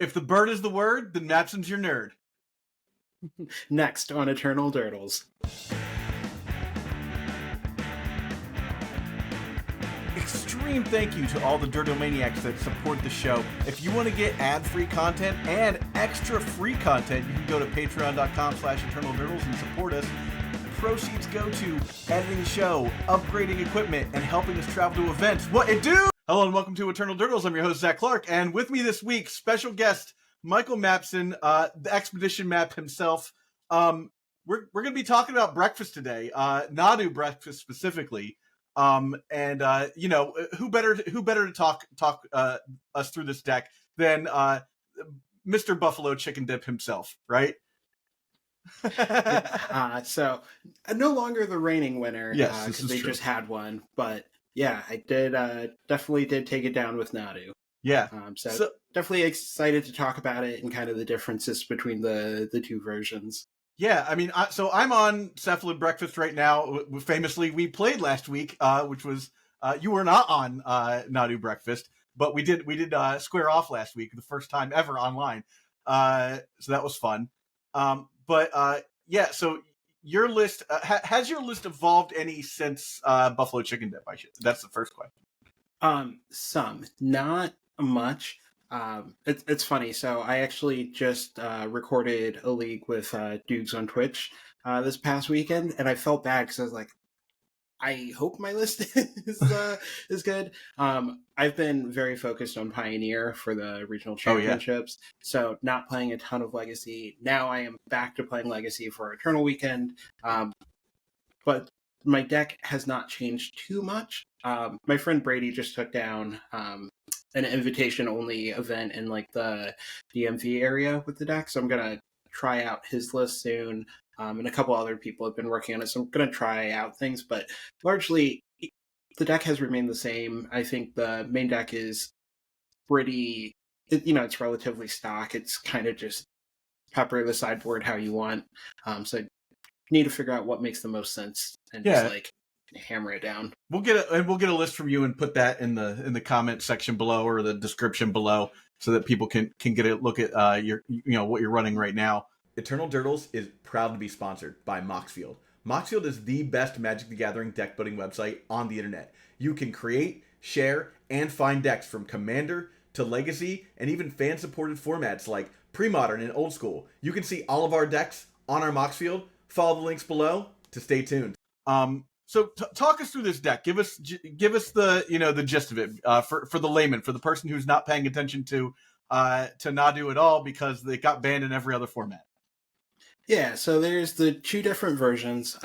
If the bird is the word, then Mapson's your nerd. Next on Eternal Dirtles. Extreme thank you to all the Dirtomaniacs that support the show. If you want to get ad-free content and extra free content, you can go to patreon.com/eternaldirtles and support us. Proceeds go to editing the show, upgrading equipment, and helping us travel to events. What it do? Hello and welcome to Eternal Dirtles. I'm your host, Zac Clark, and with me this week, special guest, Michael Mapson, the Expedition Map himself. We're going to be talking about breakfast today, Nadu Breakfast specifically. You know, who better to talk us through this deck than Mr. Buffalo Chicken Dip himself, right? So no longer the reigning winner. Yes, because they just had one, but yeah, I did definitely did take it down with Nadu. Yeah. So definitely excited to talk about it and kind of the differences between the two versions. Yeah, I mean, so I'm on Cephalid Breakfast right now. Famously, we played last week, which was you were not on Nadu Breakfast, but we did square off last week, the first time ever online. So that was fun. Yeah, so your list has your list evolved any since Buffalo Chicken Dip? That's the first question. Some, not much. It's funny. So I actually just recorded a league with Dukes on Twitch this past weekend, and I felt bad because I was like, I hope my list is good. I've been very focused on Pioneer for the regional championships, so not playing a ton of Legacy. Now I am back to playing Legacy for Eternal Weekend, but my deck has not changed too much. My friend Brady just took down an invitation-only event in like the DMV area with the deck, so I'm gonna try out his list soon. And a couple other people have been working on it, so I'm gonna try out things. But largely, the deck has remained the same. I think the main deck is pretty, it's relatively stock. It's kind of just pepper the sideboard how you want. So you need to figure out what makes the most sense and just like hammer it down. We'll get a list from you and put that in the comment section below or the description below so that people can get a look at your what you're running right now. Eternal Dirtles is proud to be sponsored by Moxfield. Moxfield is the best Magic the Gathering deck building website on the internet. You can create, share, and find decks from Commander to Legacy and even fan-supported formats like Pre-Modern and Old School. You can see all of our decks on our Moxfield. Follow the links below to stay tuned. So talk us through this deck. Give us the the gist of it for the layman, for the person who's not paying attention to Nadu at all because they got banned in every other format. Yeah, so there's the two different versions.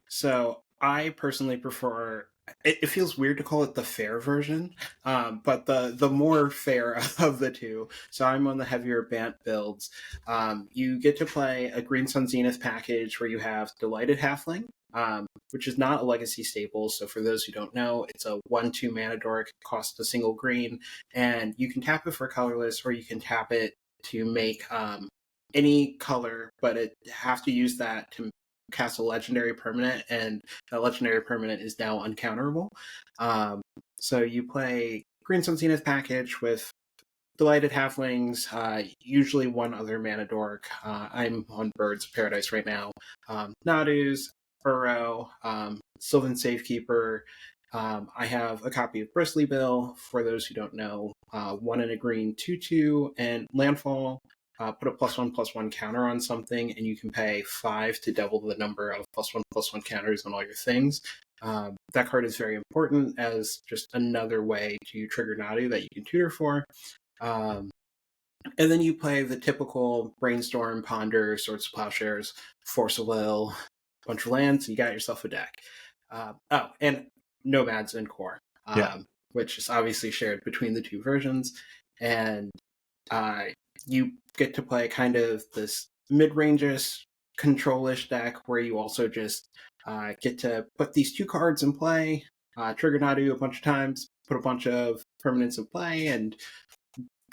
So I personally prefer. It feels weird to call it the fair version, but the more fair of the two. So I'm on the heavier Bant builds. You get to play a Green Sun Zenith package where you have Delighted Halfling, which is not a Legacy staple. So for those who don't know, it's a 1/2 mana dork, costs a single green, and you can tap it for colorless, or you can tap it to make any color, but it have to use that to cast a legendary permanent, and that legendary permanent is now uncounterable. So you play Green Sun Zenith package with Delighted Halflings, usually one other mana dork. I'm on Birds of Paradise right now. Nadus, Burrow, Sylvan Safekeeper. I have a copy of Bristly Bill, for those who don't know. 1 and a green 2/2, and Landfall. Put a +1/+1 counter on something, and you can pay 5 to double the number of +1/+1 counters on all your things. That card is very important as just another way to trigger Nadu that you can tutor for. And then you play the typical Brainstorm, Ponder, Swords of Plowshares, Force of Will, bunch of lands, you got yourself a deck. And Nomads and Core, which is obviously shared between the two versions. And you get to play kind of this mid-range-ish, control-ish deck where you also just get to put these two cards in play, trigger Nadu a bunch of times, put a bunch of permanents in play, and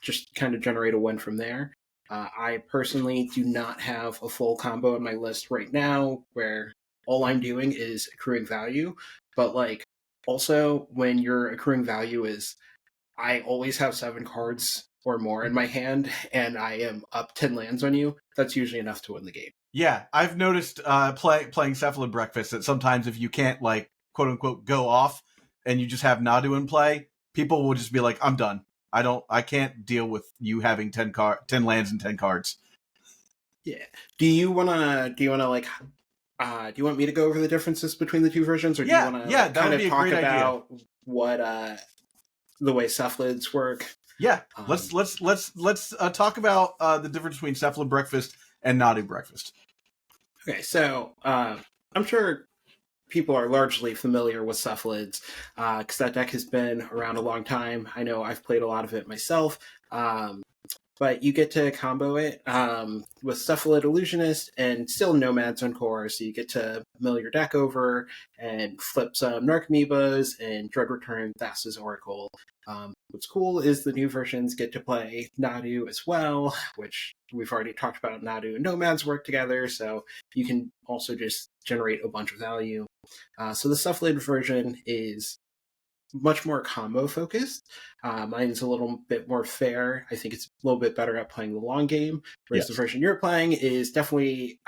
just kind of generate a win from there. I personally do not have a full combo in my list right now where all I'm doing is accruing value, but like also when your accruing value is I always have 7 cards or more in my hand, and I am up 10 lands on you, that's usually enough to win the game. Yeah, I've noticed playing Cephalid Breakfast that sometimes if you can't, like, quote unquote go off and you just have Nadu in play, people will just be like, I'm done. I can't deal with you having 10 lands and 10 cards. Yeah. Do you wanna like do you want me to go over the differences between the two versions, or do you want to kind of talk about what the way cephalids work? Yeah, let's talk about the difference between Cephalid Breakfast and Nadu Breakfast. Okay, so I'm sure people are largely familiar with cephalids because that deck has been around a long time. I know I've played a lot of it myself. But you get to combo it with Cephalid Illusionist and still Nomads on core, so you get to mill your deck over and flip some Narcomoebas and Dread Return Thassa's Oracle. What's cool is the new versions get to play Nadu as well, which we've already talked about. Nadu and Nomads work together, so you can also just generate a bunch of value. So the Cephalid version is much more combo focused. Mine's a little bit more fair. I think it's a little bit better at playing the long game, whereas the version you're playing is definitely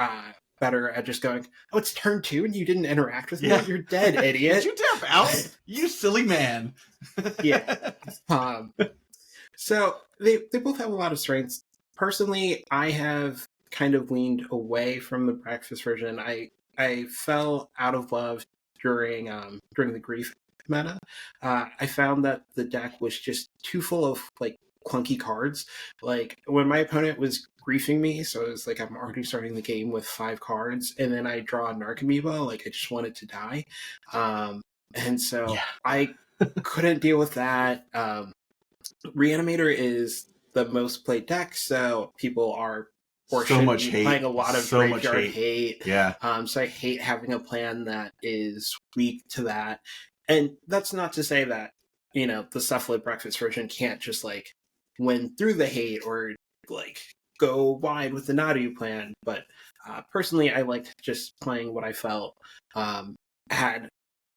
better at just going, oh, it's turn 2 and you didn't interact with me. You're dead, idiot. Did you tap out? You silly man. Yeah. So they both have a lot of strengths. Personally, I have kind of leaned away from the breakfast version. I fell out of love during the grief meta. I found that the deck was just too full of like clunky cards. Like when my opponent was griefing me, so it was like I'm already starting the game with 5 cards, and then I draw a Narcomoeba, like I just wanted to die. And so I couldn't deal with that. Reanimator is the most played deck, so people are so much hate, playing a lot of graveyard hate. Yeah. So I hate having a plan that is weak to that. And that's not to say that, you know, the Cephalid Breakfast version can't just like win through the hate or like go wide with the Nadu plan. But personally, I liked just playing what I felt had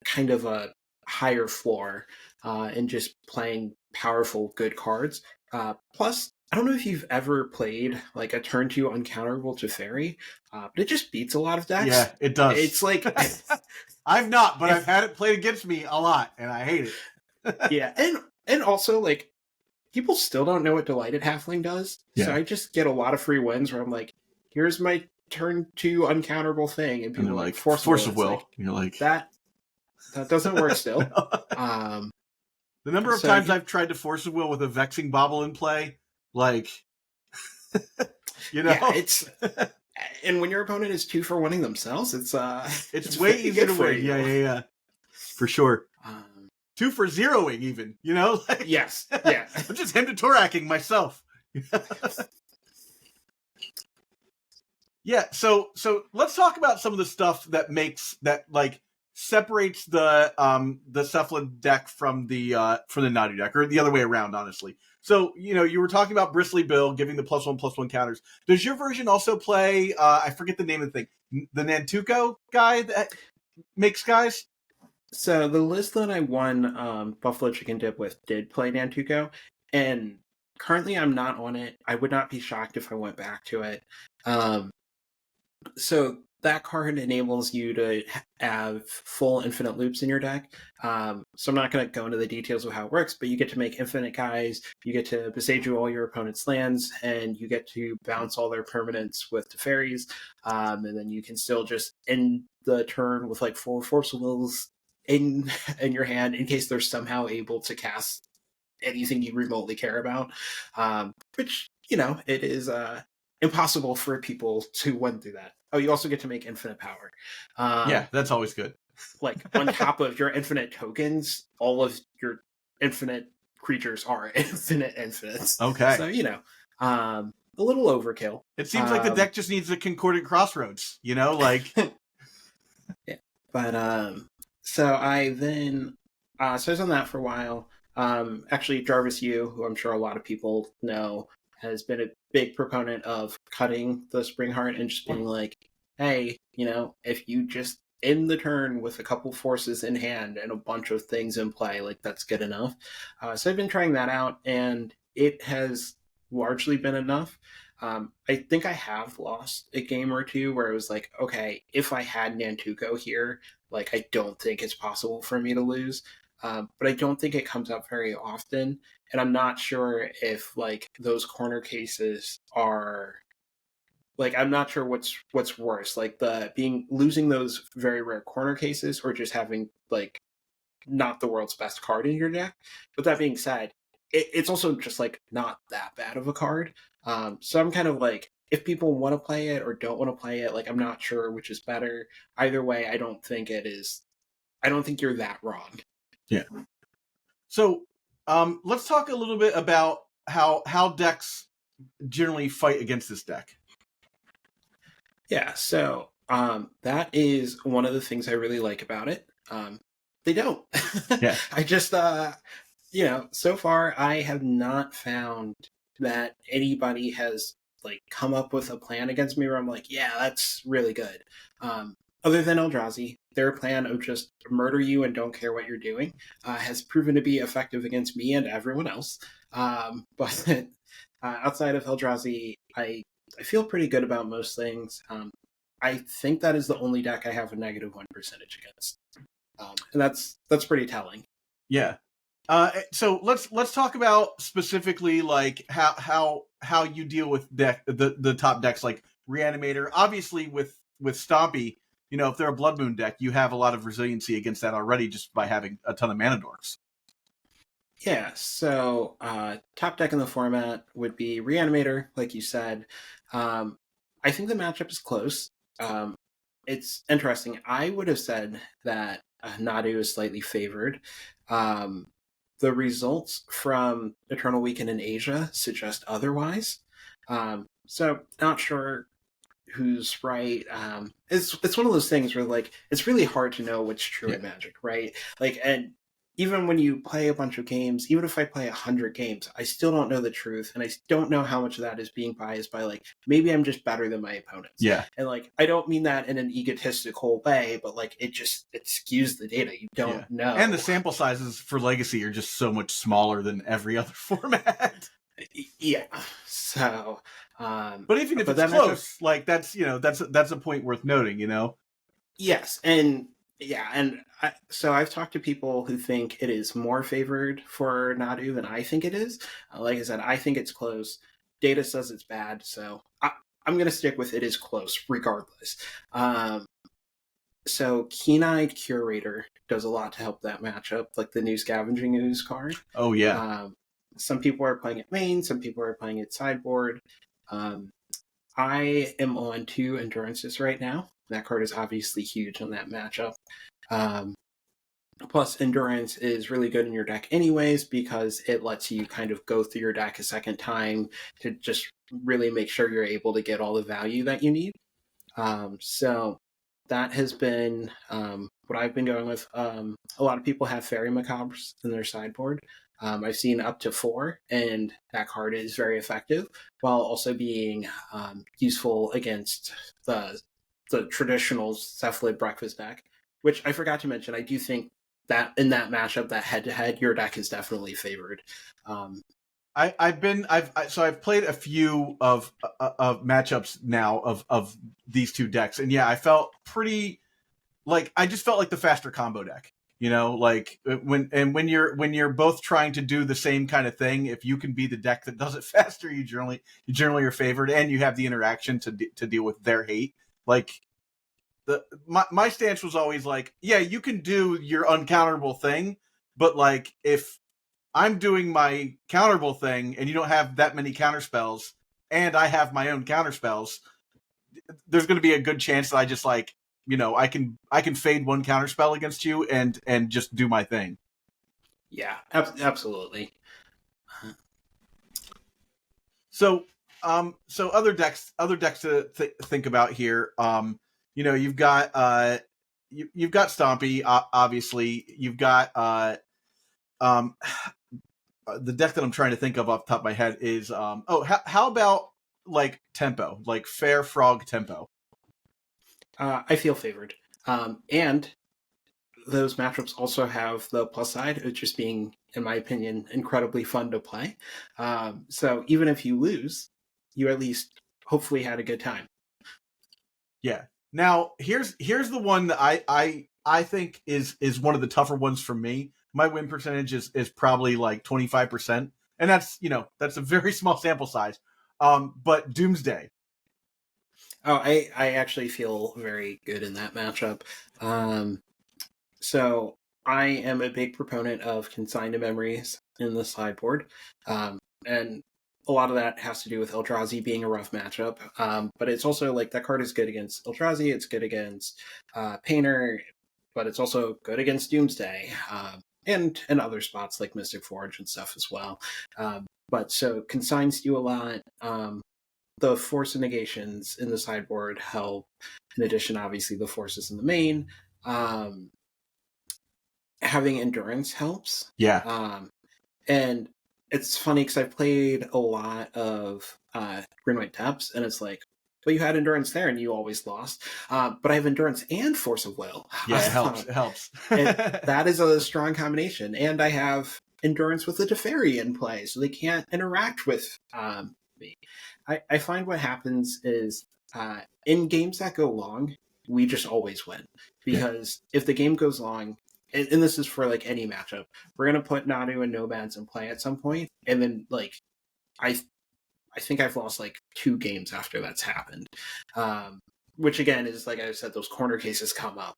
kind of a higher floor and just playing powerful, good cards. Plus, I don't know if you've ever played like a turn 2 uncounterable Teferi, but it just beats a lot of decks. Yeah, it does. It's like I've not, but I've had it played against me a lot, and I hate it. Yeah, and also like people still don't know what Delighted Halfling does, so I just get a lot of free wins where I'm like, here's my turn 2 uncounterable thing, and people are like force of will. Like, you're like that doesn't work still. The number of times I've tried to force of will with a Vexing Bauble in play, like, you know, it's. And when your opponent is 2 for winning themselves, it's way easier to win. Yeah, for sure. 2 for zeroing, even, you know. Like, yes, I'm just Hemdatoraking myself. Yeah, so let's talk about some of the stuff that separates the Cephalid deck from the Nadu deck, or the other way around, honestly. So, you know, you were talking about Bristly Bill giving the +1/+1 counters. Does your version also play, I forget the name of the thing, the Nantuko guy that makes guys? So the list that I won Buffalo Chicken Dip with did play Nantuko, and currently I'm not on it. I would not be shocked if I went back to it. So that card enables you to have full infinite loops in your deck. So I'm not going to go into the details of how it works, but you get to make infinite guys, you get to besage all your opponent's lands, and you get to bounce all their permanents with Teferis, and then you can still just end the turn with like 4 Force of Wills in your hand in case they're somehow able to cast anything you remotely care about, which, you know, it is impossible for people to win through that. Oh, you also get to make infinite power. Yeah, that's always good. Like, on top of your infinite tokens, all of your infinite creatures are infinite infinites. Okay. So, you know, a little overkill. It seems like the deck just needs a concordant crossroads, you know, like... Yeah. But, so I then... so I was on that for a while. Actually, Jarvis Yu, who I'm sure a lot of people know, has been a big proponent of cutting the Spring Heart and just being like, hey, you know, if you just end the turn with a couple forces in hand and a bunch of things in play, like, that's good enough. So I've been trying that out, and it has largely been enough. I think I have lost a game or two where it was like, okay, if I had Nantuko here, like I don't think it's possible for me to lose. But I don't think it comes up very often, and I'm not sure if like those corner cases are like I'm not sure what's worse, like the being losing those very rare corner cases or just having like not the world's best card in your deck. But that being said, it's also just like not that bad of a card. So I'm kind of like, if people want to play it or don't want to play it, like I'm not sure which is better. Either way, I don't think it is. I don't think you're that wrong. Yeah. So let's talk a little bit about how decks generally fight against this deck. Yeah, so that is one of the things I really like about it. They don't. Yeah. I just, so far I have not found that anybody has like come up with a plan against me where I'm like, yeah, that's really good. Other than Eldrazi, their plan of just murder you and don't care what you're doing has proven to be effective against me and everyone else. But outside of Eldrazi, I feel pretty good about most things. I think that is the only deck I have a -1% against, and that's pretty telling. Yeah. So let's talk about specifically like how you deal with the top decks like Reanimator. Obviously, with Stompy, if they're a Blood Moon deck, you have a lot of resiliency against that already just by having a ton of mana dorks. Yeah, so top deck in the format would be Reanimator, like you said. I think the matchup is close. It's interesting. I would have said that Nadu is slightly favored. The results from Eternal Weekend in Asia suggest otherwise. So not sure who's right. It's one of those things where like it's really hard to know what's true in Magic, right? Like, and even when you play a bunch of games, even if I play 100 games, I still don't know the truth, and I don't know how much of that is being biased by like maybe I'm just better than my opponents. Yeah, and like I don't mean that in an egotistical way, but like it skews the data. You don't know, and the sample sizes for Legacy are just so much smaller than every other format. Yeah, so. But even if it's close, like that's a point worth noting, Yes, and yeah, and so I've talked to people who think it is more favored for Nadu than I think it is. Like I said, I think it's close. Data says it's bad, so I'm going to stick with it is close regardless. So Keen-Eyed Curator does a lot to help that matchup, like the new Scavenging Ooze card. Oh yeah. Some people are playing it main, some people are playing it sideboard. I am on 2 Endurances right now. That card is obviously huge on that matchup. Plus, Endurance is really good in your deck anyways because it lets you kind of go through your deck a second time to just really make sure you're able to get all the value that you need. So that has been what I've been going with. A lot of people have Fairy Macabres in their sideboard. I've seen up to 4, and that card is very effective, while also being useful against the traditional Cephalid Breakfast deck, which I forgot to mention. I do think that in that matchup, that head-to-head, your deck is definitely favored. I've played a few of matchups now of these two decks, and yeah, I felt pretty like I just felt like the faster combo deck. Like when you're both trying to do the same kind of thing, if you can be the deck that does it faster, you generally are favored, and you have the interaction to deal with their hate. Like my stance was always like, yeah, you can do your uncounterable thing, but like if I'm doing my counterable thing and you don't have that many counterspells, and I have my own counterspells, there's going to be a good chance that I just like. I can fade one counterspell against you and just do my thing. Yeah, absolutely. So other decks to think about here. You've got you've got Stompy, obviously. You've got the deck that I'm trying to think of off the top of my head is how about like Tempo, like Fair Frog Tempo? I feel favored. And those matchups also have the plus side of just being, in my opinion, incredibly fun to play. So even if you lose, you at least hopefully had a good time. Yeah. Now here's the one that I think is one of the tougher ones for me. My win percentage is probably like 25%, and that's that's a very small sample size. But Doomsday. Oh, I actually feel very good in that matchup. So I am a big proponent of consign to memories in the sideboard. And a lot of that has to do with Eldrazi being a rough matchup. But it's also like that card is good against Eldrazi, it's good against Painter, but it's also good against Doomsday. And other spots like Mystic Forge and stuff as well. But so consigns do a lot. The force and negations in the sideboard help. In addition, obviously, the forces in the main. Having endurance helps. Yeah. And it's funny because I've played a lot of Green White Depths, and it's like, well, you had endurance there and you always lost. But I have endurance and force of will. Yeah, it helps. It helps. That is a strong combination. And I have endurance with the Teferi in play, so they can't interact with me. I find what happens is in games that go long, we just always win. Because if the game goes long, and this is for like any matchup, we're gonna put Nadu and Nomads in play at some point, and then like I think I've lost like 2 games after that's happened, which again is like I said, those corner cases come up.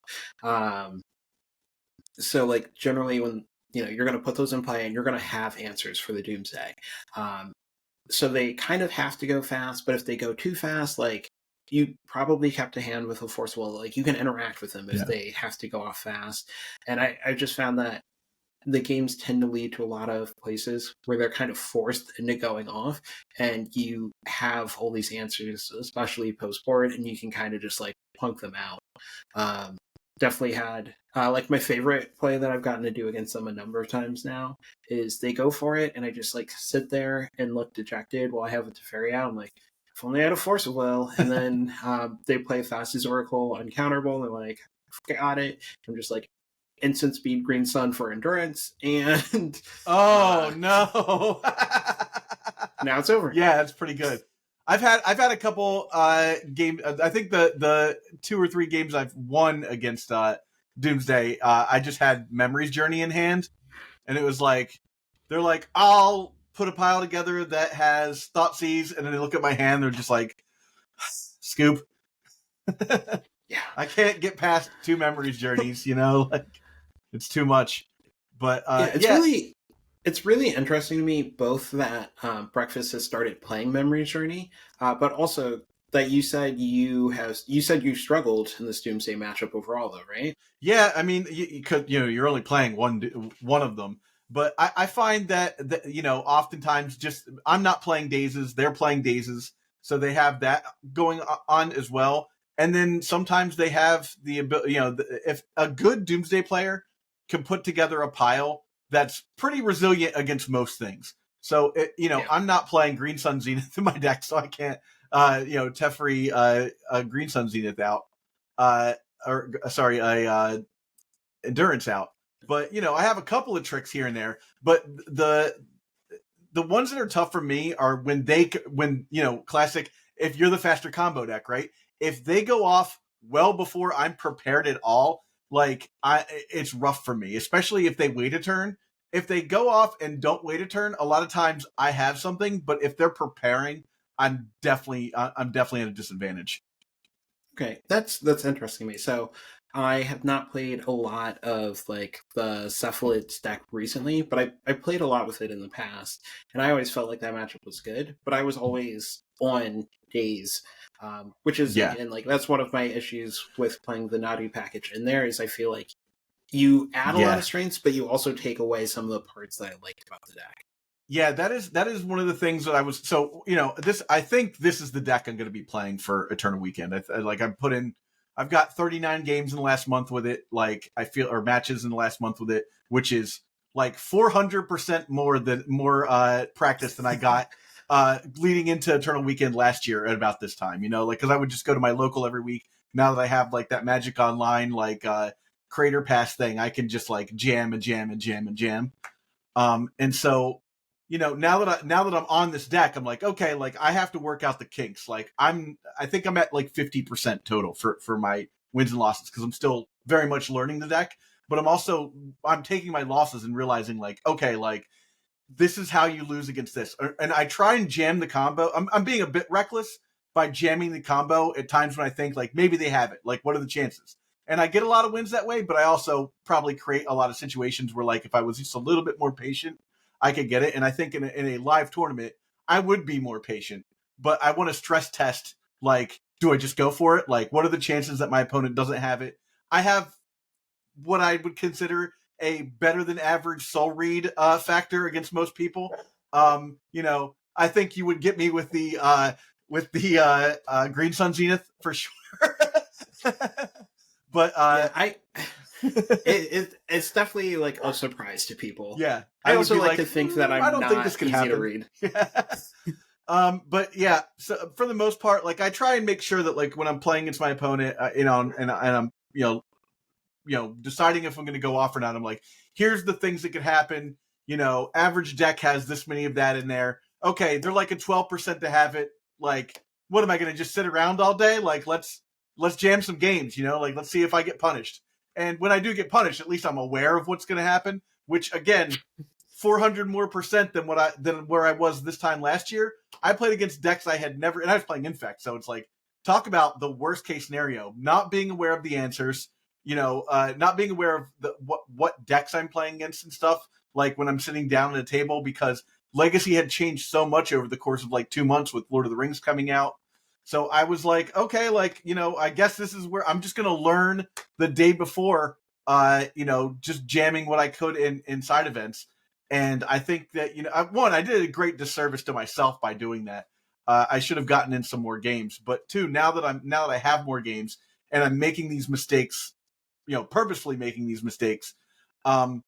So like generally when you're gonna put those in play and you're gonna have answers for the Doomsday, so they kind of have to go fast. But if they go too fast, like you probably kept a hand with a force will, like you can interact with them if they have to go off fast. And I just found that the games tend to lead to a lot of places where they're kind of forced into going off, and you have all these answers, especially post board, and you can kind of just like punk them out. Definitely had like my favorite play that I've gotten to do against them a number of times now is they go for it and I just like sit there and look dejected while I have a Teferi out. I'm like, if only I had a force of will. And then they play Fastest Oracle uncounterable and they're like, got it. I'm just like, instant speed Green Sun for endurance, and no. Now it's over. Yeah, that's pretty good. I've had a couple games. I think the 2 or 3 games I've won against Doomsday, I just had Memories Journey in hand, and it was like they're like, I'll put a pile together that has Thoughtseize, and then they look at my hand, they're just like, scoop. Yeah, I can't get past 2 Memories Journeys, like it's too much. But it's really interesting to me both that Breakfast has started playing Memory Journey, but also that you said you struggled in this Doomsday matchup overall, though, right? Yeah, I mean, you're only playing one of them, but I find that oftentimes just I'm not playing Dazes, they're playing Dazes, so they have that going on as well. And then sometimes they have the ability, if a good Doomsday player can put together a pile that's pretty resilient against most things. So, I'm not playing Green Sun Zenith in my deck, so I can't, Teferi Green Sun Zenith out. Endurance out. But, I have a couple of tricks here and there. But the ones that are tough for me are when classic, if you're the faster combo deck, right? If they go off well before I'm prepared at all, like it's rough for me, especially if they wait a turn. If they go off and don't wait a turn, a lot of times I have something, but if they're preparing, I'm definitely at a disadvantage. Okay, that's interesting to me. So I have not played a lot of like the Cephalid deck recently, but I played a lot with it in the past, and I always felt like that matchup was good, but I was always on days, which is again like that's one of my issues with playing the Nadu package. And there is I feel like you add a lot of strengths, but you also take away some of the parts that I liked about the deck. Yeah, that is one of the things that I was I think this is the deck I'm going to be playing for Eternal Weekend. I've got 39 games in the last month with it, like I feel, or matches in the last month with it, which is like 400% more practice than I got leading into Eternal Weekend last year at about this time, because I would just go to my local every week. Now that I have like that Magic Online, like Crater Pass thing, I can just like jam and jam and jam and jam. And so, now that I'm on this deck, I'm like, okay, like I have to work out the kinks. Like I think I'm at like 50% total for my wins and losses, because I'm still very much learning the deck, but I'm taking my losses and realizing like, okay, like this is how you lose against this. And I try and jam the combo. I'm being a bit reckless by jamming the combo at times when I think like maybe they have it. Like, what are the chances? And I get a lot of wins that way, but I also probably create a lot of situations where like if I was just a little bit more patient, I could get it. And I think in a live tournament, I would be more patient, but I want to stress test, like, do I just go for it? Like, what are the chances that my opponent doesn't have it? I have what I would consider a better than average soul read factor against most people. I think you would get me with the Green Sun Zenith for sure. But it's definitely like a surprise to people. Yeah, I also like to think that I'm I don't not think this can easy happen. to read. Yeah. But yeah, so for the most part, like I try and make sure that like when I'm playing against my opponent, and I'm deciding if I'm going to go off or not, I'm like, here's the things that could happen. Average deck has this many of that in there. Okay, they're like a 12% to have it. Like, what am I going to just sit around all day? Like, let's jam some games, like, let's see if I get punished. And when I do get punished, at least I'm aware of what's going to happen, which again, 400 more percent than where I was this time last year. I played against decks I had never, and I was playing Infect. So it's like, talk about the worst case scenario, not being aware of the answers, not being aware of what decks I'm playing against and stuff, like when I'm sitting down at a table, because Legacy had changed so much over the course of like 2 months with Lord of the Rings coming out. So I was like, okay, like, I guess this is where I'm just going to learn the day before, just jamming what I could in side events. And I think that, I did a great disservice to myself by doing that. I should have gotten in some more games, but two, now that I have more games and I'm making these mistakes, purposefully making these mistakes, I'm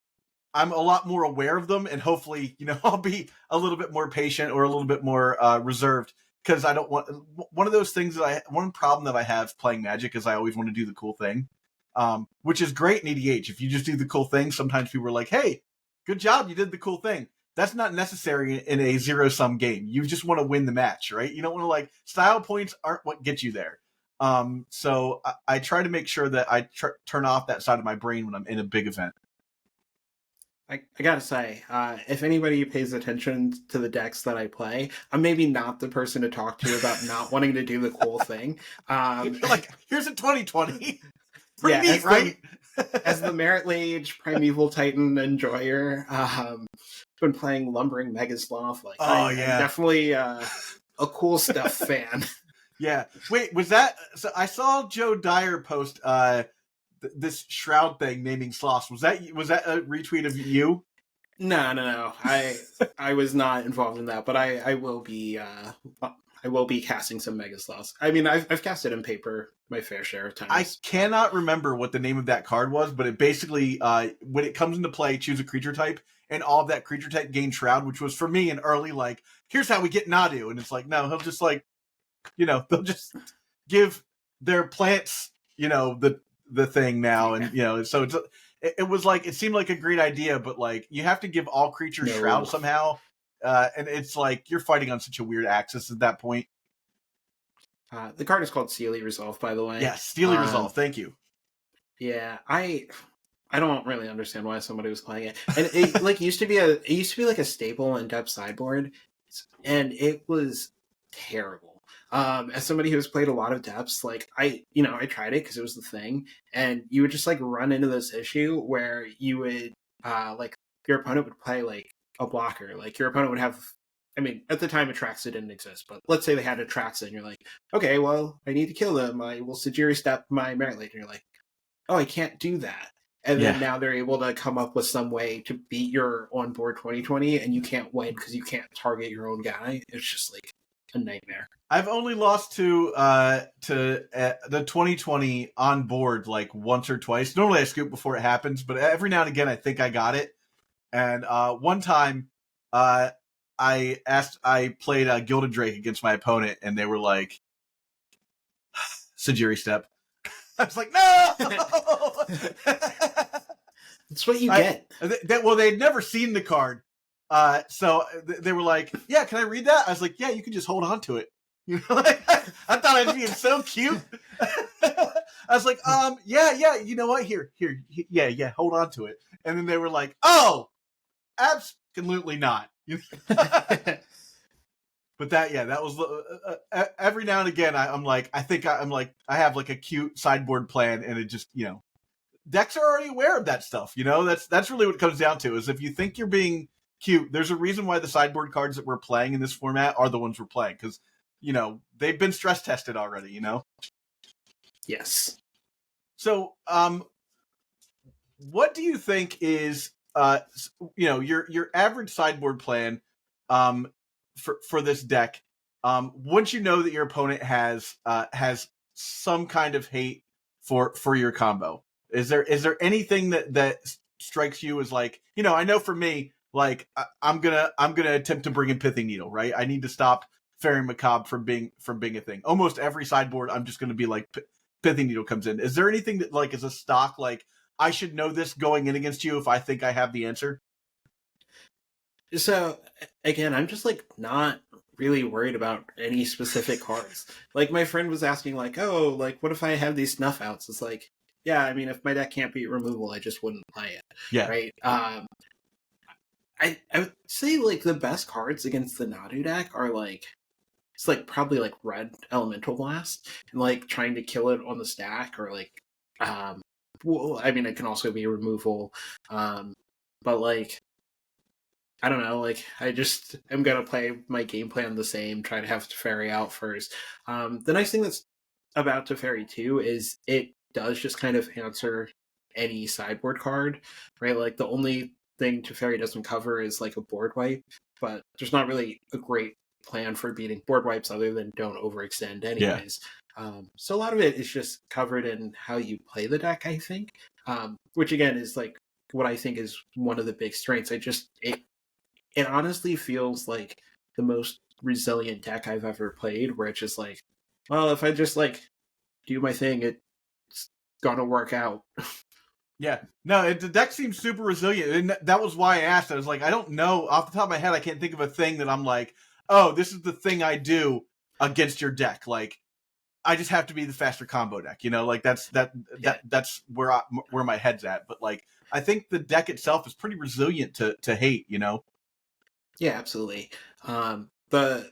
a lot more aware of them, and hopefully, I'll be a little bit more patient or a little bit more reserved, because I don't want one problem that I have playing Magic is I always want to do the cool thing, which is great in EDH. If you just do the cool thing, sometimes people are like, "Hey, good job, you did the cool thing." That's not necessary in a zero-sum game. You just want to win the match, right? You don't want to style points aren't what get you there. So I try to make sure that I turn off that side of my brain when I'm in a big event. I gotta say, if anybody pays attention to the decks that I play, I'm maybe not the person to talk to about not wanting to do the cool thing. Here's a 2020. Pretty neat, right? As the Merit Lage Primeval Titan enjoyer, been playing Lumbering Megasloth. I'm definitely a cool stuff fan. Yeah. Wait, was that? So I saw Joe Dyer post this Shroud thing naming sloths. Was that a retweet of you? No. I was not involved in that, but I will be. I will be casting some Megasloths. I mean, I've casted in paper my fair share of times. I cannot remember what the name of that card was, but it basically, when it comes into play, choose a creature type, and all of that creature type gain Shroud, which was for me an early here's how we get Nadu, and it's like, no, he'll just they'll just give their plants, the thing now, and so it was it seemed like a great idea, but you have to give all creatures Shroud somehow. And it's you're fighting on such a weird axis at that point. The card is called Steely Resolve, by the way. Yeah, Steely Resolve. Thank you. Yeah, I don't really understand why somebody was playing it. And it used to be a staple in Depth Sideboard, and it was terrible. As somebody who's played a lot of Depths, I tried it because it was the thing, and you would just run into this issue where you would your opponent would play a blocker. Your opponent would have, I mean, at the time Atraxa didn't exist, but let's say they had Atraxa, and you're like, okay, well, I need to kill them. I will Sajiri step my Merit Lage, and you're like, oh, I can't do that. And then now they're able to come up with some way to beat your on-board 2020, and you can't win because you can't target your own guy. It's just a nightmare. I've only lost to the 2020 on board once or twice. Normally I scoop before it happens, but every now and again I think I got it. And one time, I played Gilded Drake against my opponent, and they were like, Sajiri step. I was like, no. That's what you get. Well, they'd never seen the card, so they were like, "Yeah, can I read that?" I was like, "Yeah, you can just hold on to it." You know, like, I thought I was being so cute. I was like, yeah, you know what? Here, yeah, hold on to it. And then they were like, "Oh, absolutely not." But that was every now and again. I'm like, I have like a cute sideboard plan, and it just, decks are already aware of that stuff. That's really what it comes down to. Is if you think you're being cute, there's a reason why the sideboard cards that we're playing in this format are the ones we're playing, because they've been stress tested already. Yes. So, what do you think is your average sideboard plan for this deck? Once you know that your opponent has some kind of hate for your combo, is there anything that strikes you as like, I know for me, like I'm gonna attempt to bring in Pithing Needle, right? I need to stop Fairy Macabre from being a thing. Almost every sideboard, I'm just gonna be like Pithing Needle comes in. Is there anything that like is a stock like I should know this going in against you if I think I have the answer? So again, I'm just like not really worried about any specific cards. Like my friend was asking, like, oh, like what if I have these snuff outs? It's like, yeah, I mean, if my deck can't beat removal, I just wouldn't play it. Yeah. Right. I would say like the best cards against the Nadu deck are like, it's like probably like red Elemental Blast and like trying to kill it on the stack, or like well, I mean, it can also be removal, but like I don't know, like I just am gonna play my game plan the same, try to have Teferi out first. The nice thing that's about Teferi 2 is it does just kind of answer any sideboard card, right? Like the only thing Teferi doesn't cover is like a board wipe, but there's not really a great plan for beating board wipes other than don't overextend anyways. So a lot of it is just covered in how you play the deck, I think, which again is like what I think is one of the big strengths. It honestly feels like the most resilient deck I've ever played, where it's just like, well, if I just like do my thing, it's gonna work out. Yeah, no, the deck seems super resilient, and that was why I asked. I was like, I don't know off the top of my head. I can't think of a thing that I'm like, oh, this is the thing I do against your deck. Like, I just have to be the faster combo deck. Like that's where my head's at. But like, I think the deck itself is pretty resilient to hate. Yeah, absolutely. The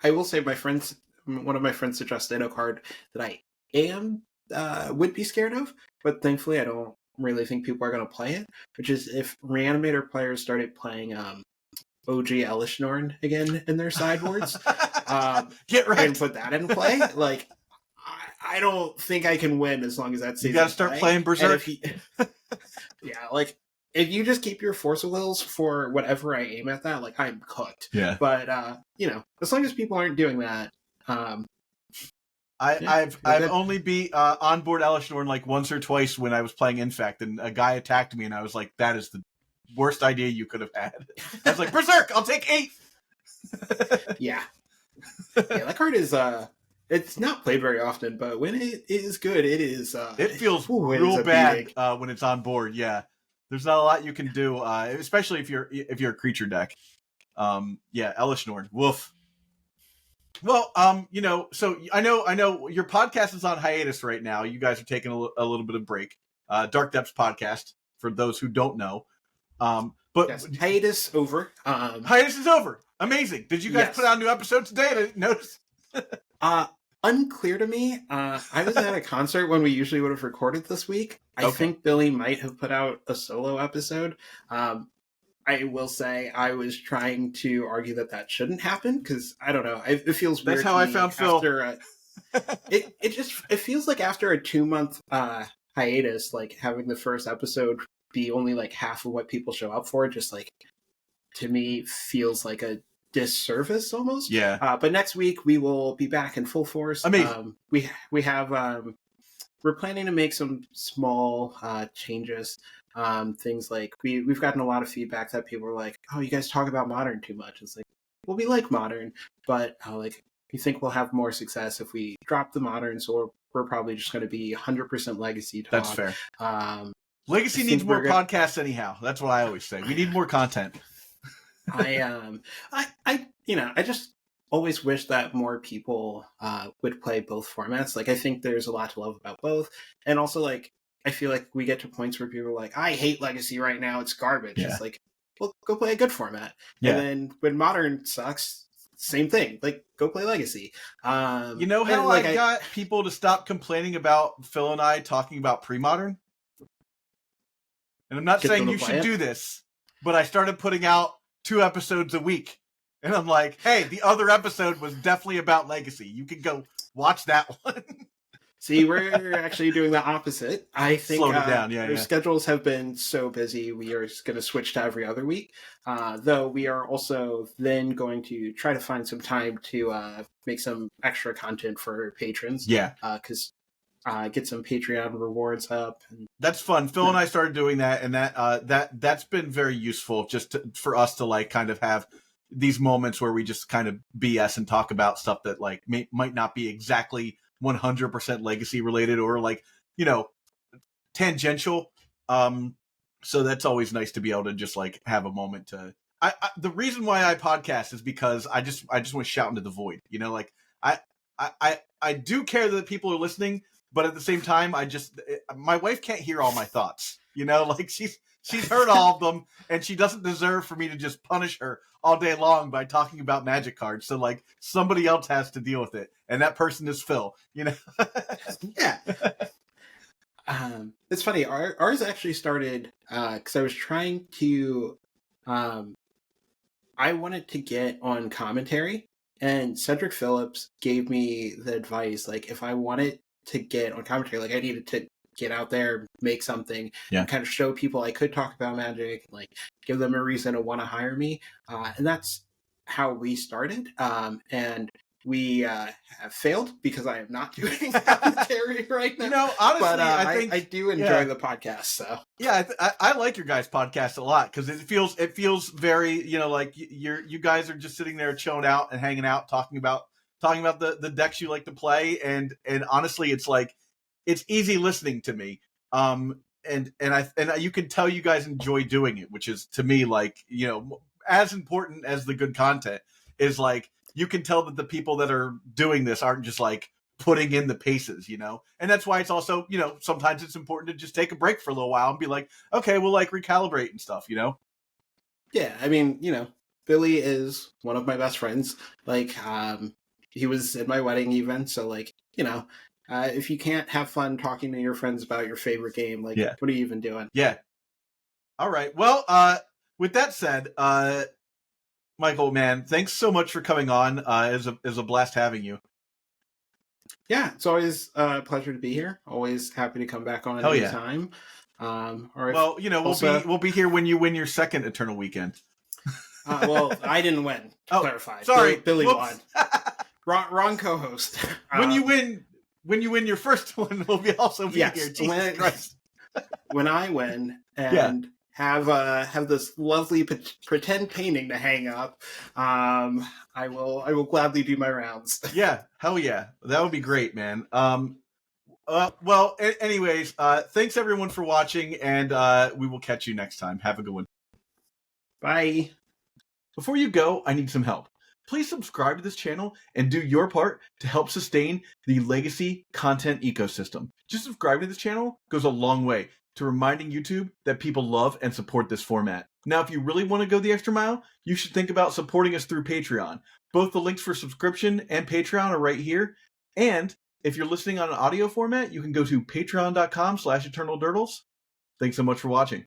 I will say one of my friends suggested a card that I would be scared of, but thankfully I don't really think people are going to play it, which is if Reanimator players started playing OG Elishnorn again in their sideboards. Get right. And put that in play. Like, I don't think I can win as long as that stays. You got to start playing Berserk. Yeah, like if you just keep your Force of Wills for whatever I aim at that, like I'm cooked. Yeah. But as long as people aren't doing that, I've only beat onboard Elishnorn like once or twice when I was playing Infect, and a guy attacked me, and I was like, that is the worst idea you could have had. I was like, Berserk, I'll take 8. Yeah, that card is it's not played very often, but when it is good, it is. It feels real bad when it's on board. Yeah, there's not a lot you can do, especially if you're a creature deck. Yeah, Elishnorn, woof. Well, so I know your podcast is on hiatus right now. You guys are taking a little bit of break. Dark Depths podcast, for those who don't know. But yes, hiatus over. Hiatus is over. Amazing. Did you guys put out a new episode today? I didn't notice. Unclear to me. I was at a concert when we usually would have recorded this week. I think Billy might have put out a solo episode. I will say I was trying to argue that shouldn't happen because I don't know. It feels weird. That's how I found Phil. It feels like after a 2-month hiatus, like having the first episode be only like half of what people show up for, just like to me feels like a disservice almost. Yeah. But next week we will be back in full force. Amazing. We have we're planning to make some small changes. Things like we've gotten a lot of feedback that people are like, oh, you guys talk about Modern too much. It's like, well, we like Modern, but like you think we'll have more success if we drop the Moderns, or we're probably just going to be 100% legacy talk. That's fair. I Legacy needs think more we're gonna- podcasts anyhow. That's what I always say. We need more content. I just always wish that more people would play both formats. Like, I think there's a lot to love about both, and also like I feel like we get to points where people are like, I hate Legacy right now, it's garbage. Yeah. It's like, well, go play a good format. Yeah. And then when Modern sucks, same thing. Like, go play Legacy. You know how like, I got people to stop complaining about Phil and I talking about pre-modern? And I'm not Get saying them to you play should it? do this, but I started putting out 2 episodes a week. And I'm like, hey, the other episode was definitely about Legacy. You can go watch that one. See, we're actually doing the opposite. I think Slowed it down, our schedules have been so busy, we are going to switch to every other week. Though we are also then going to try to find some time to make some extra content for patrons. Yeah. Because get some Patreon rewards up. That's fun. Phil and I started doing that, and that's been very useful just for us to like kind of have these moments where we just kind of BS and talk about stuff that like might not be exactly 100% legacy related or like, you know, tangential. So that's always nice to be able to just like have a moment to. The reason why I podcast is because I just want to shout into the void. You know, like I do care that people are listening, but at the same time, my wife can't hear all my thoughts. You know, like she's heard all of them, and she doesn't deserve for me to just punish her all day long by talking about Magic cards. So like somebody else has to deal with it, and that person is Phil. You know? Yeah. It's funny. Ours actually started because I was trying to. I wanted to get on commentary, and Cedric Phillips gave me the advice, like, if I wanted to get on commentary, like, I needed to get out there, make something, and kind of show people I could talk about Magic, like, give them a reason to want to hire me. And that's how we started. And we have failed because I am not doing commentary right now. You know, honestly, but I think I do enjoy the podcast. So yeah, I like your guys' podcast a lot because it feels very, you know, like you guys are just sitting there chilling out and hanging out, talking about the decks you like to play, and honestly, it's like it's easy listening to me. And you can tell you guys enjoy doing it, which is to me like, you know, as important as the good content is. Like, you can tell that the people that are doing this aren't just like putting in the paces, you know? And that's why it's also, you know, sometimes it's important to just take a break for a little while and be like, okay, we'll like recalibrate and stuff, you know? Yeah, I mean, you know, Billy is one of my best friends. Like, he was at my wedding even, so like, you know, if you can't have fun talking to your friends about your favorite game, like, what are you even doing? Yeah. All right. Well, with that said, Michael, man, thanks so much for coming on. It was a blast having you. Yeah, it's always a pleasure to be here. Always happy to come back on anytime. Well, you know, we'll be here when you win your second Eternal Weekend. Well, I didn't win. To clarify, sorry, Billy won. Wrong co-host. When you win your first one, we'll also be here. Jesus Christ. When I win and have this lovely pretend painting to hang up, I will gladly do my rounds. Yeah, hell yeah, that would be great, man. Well, anyways, thanks everyone for watching, and we will catch you next time. Have a good one. Bye. Before you go, I need some help. Please subscribe to this channel and do your part to help sustain the Legacy content ecosystem. Just subscribing to this channel goes a long way to reminding YouTube that people love and support this format. Now, if you really want to go the extra mile, you should think about supporting us through Patreon. Both the links for subscription and Patreon are right here. And if you're listening on an audio format, you can go to patreon.com/eternaldurdles. Thanks so much for watching.